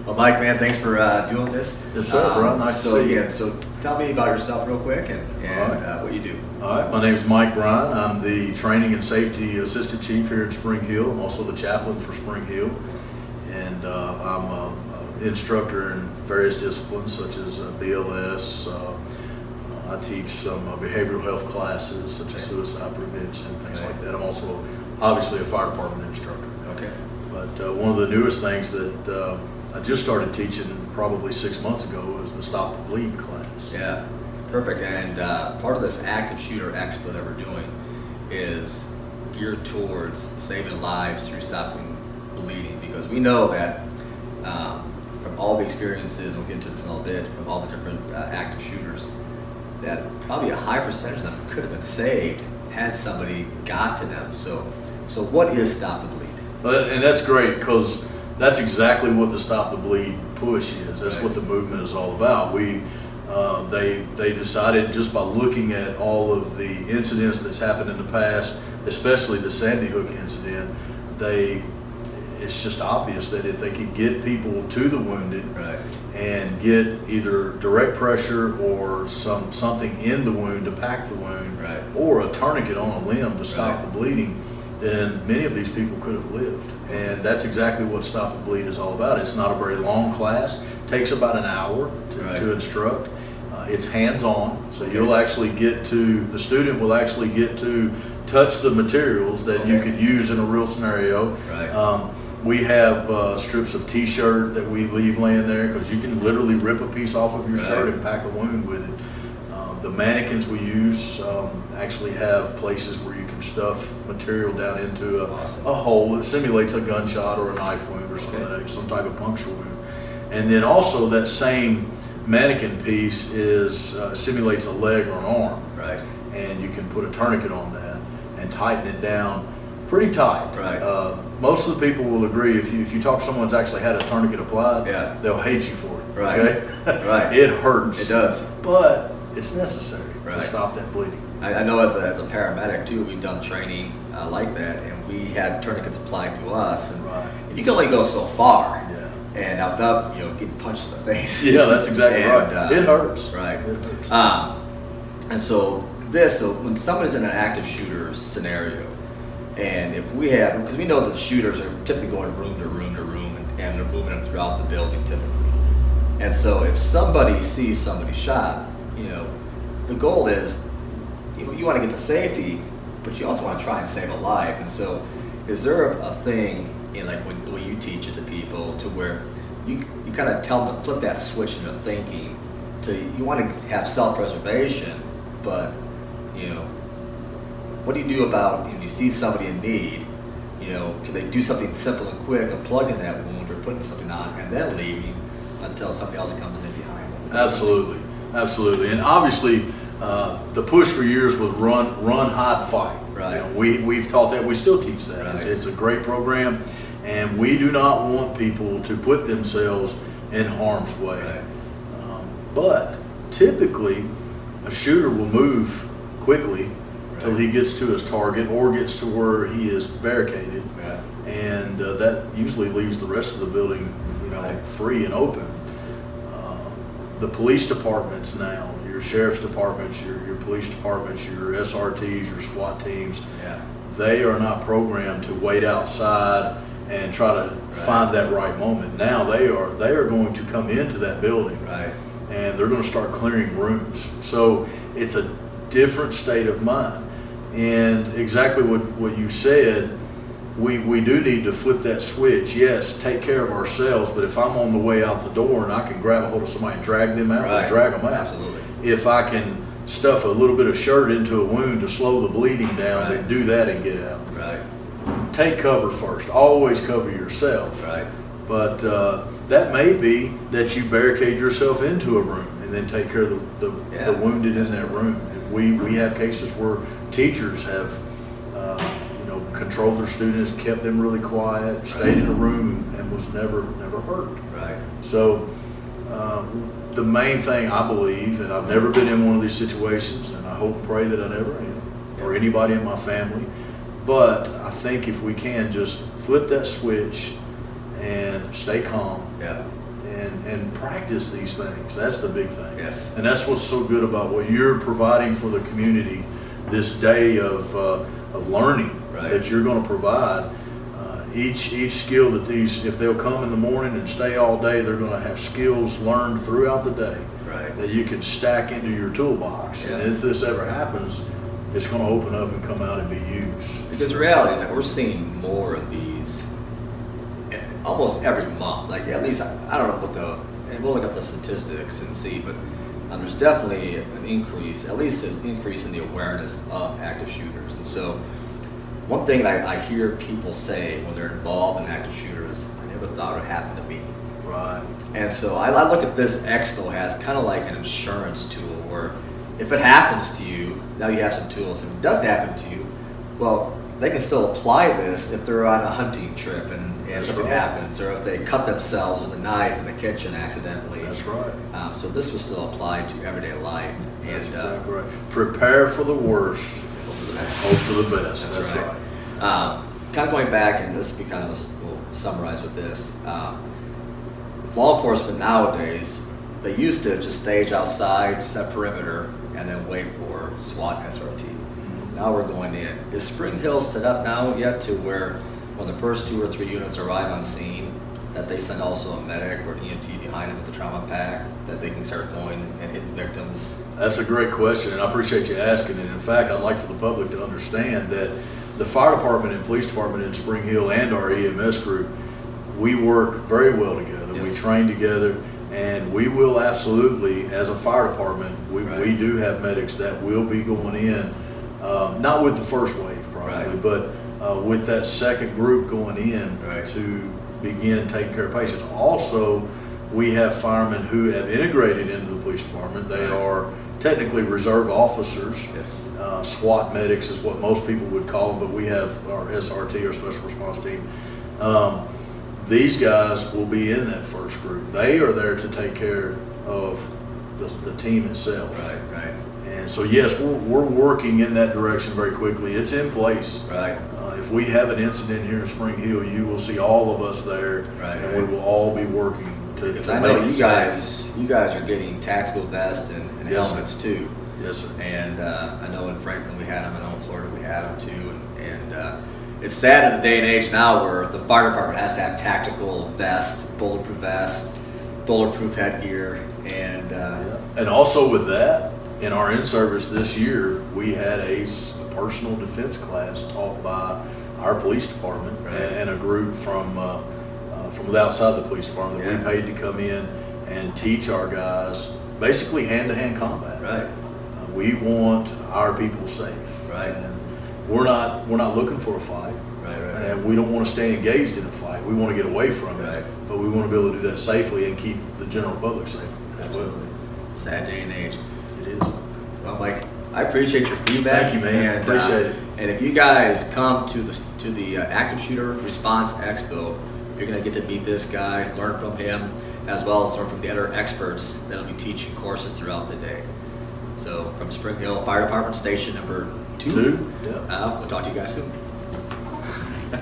Well, Mike, man, thanks for doing this. Yes, sir, Bryan. Nice to see you. So tell me about yourself real quick and what you do. All right, my name is Mike Bryan. I'm the Training and Safety Assistant Chief here at Spring Hill. I'm also the chaplain for Spring Hill. And I'm an instructor in various disciplines such as BLS. I teach some behavioral health classes such as suicide prevention, things like that. I'm also obviously a fire department instructor. Okay. But one of the newest things that I just started teaching probably 6 months ago is the Stop the Bleed class. Yeah, perfect. And part of this active shooter expo that we're doing is geared towards saving lives through stopping bleeding, because we know that from all the experiences, and we'll get into this in a little bit, from all the different active shooters, that probably a high percentage of them could have been saved had somebody got to them. So what is Stop the Bleed? And that's great, because that's exactly what the Stop the Bleed push is. That's right. what the movement is all about. They decided, just by looking at all of the incidents that's happened in the past, especially the Sandy Hook incident, it's just obvious that if they could get people to the wounded Right. and get either direct pressure or something in the wound to pack the wound, Right. or a tourniquet on a limb to stop Right. the bleeding, then many of these people could have lived. And that's exactly what Stop the Bleed is all about. It's not a very long class. It takes about an hour Right. to instruct. It's hands-on, so the student will actually get to touch the materials that you Okay. could use in a real scenario. Right. We have strips of t-shirt that we leave laying there, because you can literally rip a piece off of your Right. shirt and pack a wound with it. The mannequins we use actually have places where you can stuff material down into Awesome. a hole that simulates a gunshot or a knife wound or something, Okay. some type of puncture wound. And then also that same mannequin piece simulates a leg or an arm. Right. And you can put a tourniquet on that and tighten it down pretty tight. Right. Most of the people will agree, if you talk to someone that's actually had a tourniquet applied, Yeah. they'll hate you for it. Right. Okay? Right. It hurts. It does. But it's necessary Right. to stop that bleeding. I know as a paramedic too, we've done training like that, and we had tourniquets applied to us, and Right. you can only go so far. Yeah. And out up, getting punched in the face. Yeah, that's exactly And, right. It hurts. Right. It hurts. And so when somebody's in an active shooter scenario, and if we have, because we know that the shooters are typically going room to room to room, and they're moving them throughout the building typically. And so if somebody sees somebody shot, the goal is, you want to get to safety, but you also want to try and save a life. And so is there a thing in like when you teach it to people to where you kind of tell them to flip that switch into thinking you want to have self-preservation, but what do you do about when you see somebody in need? Can they do something simple and quick, unplugging that wound or putting something on and then leaving until somebody else comes in behind them? Absolutely. Absolutely. And obviously, the push for years was run, hide, fight. Right. We've taught that. We still teach that. Right. It's a great program, and we do not want people to put themselves in harm's way. Right. But typically, a shooter will move quickly till he gets to his target or gets to where he is barricaded, Yeah. and that usually leaves the rest of the building, Right. free and open. The police departments now, your sheriff's departments, your police departments, your SRTs, your SWAT teams, Yeah. they are not programmed to wait outside and try to find that right moment. Now they are going to come into that building, Right. and they're going to start clearing rooms. So it's a different state of mind. And exactly what you said, we do need to flip that switch. Yes, take care of ourselves, but if I'm on the way out the door and I can grab a hold of somebody and drag them out, Right. drag them out. Absolutely. If I can stuff a little bit of shirt into a wound to slow the bleeding down, Right. then do that and get out. Right. Take cover first. Always cover yourself. Right. But that may be that you barricade yourself into a room and then take care of the wounded in that room. And we have cases where teachers have controlled their students, kept them really quiet, stayed in a room, and was never hurt. Right. So the main thing I believe, and I've never been in one of these situations, and I hope and pray that I never am, or anybody in my family, but I think if we can just flip that switch and stay calm, Yeah. and practice these things. That's the big thing. Yes. And that's what's so good about what you're providing for the community, this day of learning Right. that you're going to provide. Each skill that these, if they'll come in the morning and stay all day, they're going to have skills learned throughout the day Right. that you can stack into your toolbox. Yeah. And if this ever happens, it's going to open up and come out and be used. Because the reality is that we're seeing more of these almost every month. Like at least I don't know what and we'll look up the statistics and see, but there's definitely an increase, at least an increase in the awareness of active shooters. And so one thing that I hear people say when they're involved in active shooters, I never thought it would happen to me. Right. And so I look at this Expo as kind of like an insurance tool where if it happens to you, now you have some tools. If it doesn't happen to you, well, they can still apply this if they're on a hunting trip and something right. happens, or if they cut themselves with a knife in the kitchen accidentally. That's right. So this will still apply to everyday life. That's And, exactly right. Prepare for the worst, hope for the best. That's right. Kind of going back, and this will be kind of, we'll summarize with this. Law enforcement nowadays, they used to just stage outside, set perimeter, and then wait for SWAT and SRT. Now we're going in. Is Spring Hill set up now yet to where when the first 2 or 3 units arrive on scene, that they send also a medic or an EMT behind them with a trauma pack, that they can start going and hitting victims? That's a great question, and I appreciate you asking it. In fact, I'd like for the public to understand that the fire department and police department in Spring Hill and our EMS group, we work very well together. Yes. We train together, and we will absolutely, as a fire department, we Right. do have medics that will be going in, not with the first wave probably, Right. but with that second group going in Right. to begin taking care of patients. Also, we have firemen who have integrated into the police department. They Right. are technically reserve officers. Yes. SWAT medics is what most people would call them, but we have our SRT, our special response team. These guys will be in that first group. They are there to take care of the team itself. Right, right, And so, yes, we're working in that direction very quickly. It's in place. right. If we have an incident here in Spring Hill, you will see all of us there, Right, and right. we will all be working to Because to I make know it you safe. guys are getting tactical vests and Yes, sir. helmets too. Yes, sir. And I know in Franklin we had them. I know in Florida we had them too. And it's sad in the day and age now where the fire department has to have tactical vest, bulletproof headgear, and And also with that, in our in-service this year, we had a personal defense class taught by our police department Right. and a group from outside the police department that Yeah. we paid to come in and teach our guys basically hand-to-hand combat. right, We want our people safe. Right. And we're not looking for a fight. right. And we don't want to stay engaged in a fight. We want to get away from it. Right. But we want to be able to do that safely and keep the general public safe as well. Absolutely. Sad day and age. It is. Well, Mike, I appreciate your feedback. Thank you, man. Appreciate it. And if you guys come to the Active Shooter Response Expo, you're going to get to meet this guy, learn from him, as well as learn from the other experts that'll be teaching courses throughout the day. So from Spring Hill Fire Department, station number 2. Yeah. We'll talk to you guys soon.